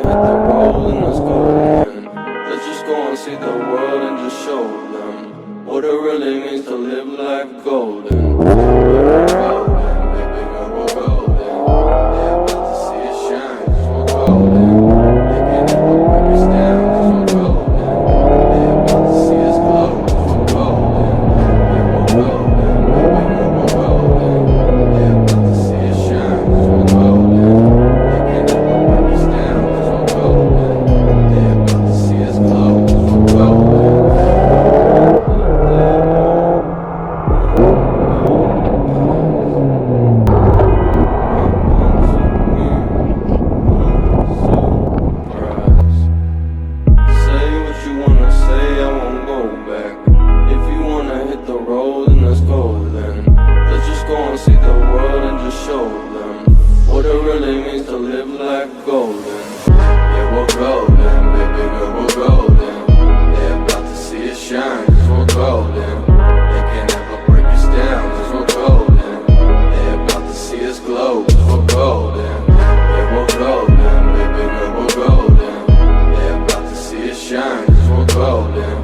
hit the road and let's go then. Let's just go and see the world and just show them what it really means to live life golden. We're golden, baby girl, we're golden. They're about to see us shine, 'cause we're golden. They can't ever break us down, 'cause we're golden. They're about to see us glow, 'cause we're golden. Yeah, we're golden, baby girl, we're golden. They're about to see us shine, 'cause we're golden. They can't ever break us down, 'cause we're golden. They're about to see us glow, 'cause we're golden. Say what you wanna say, I won't go back. If you wanna hit the road, then let's go then. Let's just go and see the world and just show them what it really means to live life golden. Yeah, we're golden, baby girl, we're golden. They're about to see us shine, 'cause we're golden. They can't ever break us down, 'cause we're golden. They're about to see us glow, 'cause we're golden. Yeah, we're golden, baby girl, we're golden. They're about to see us shine, 'cause we're golden.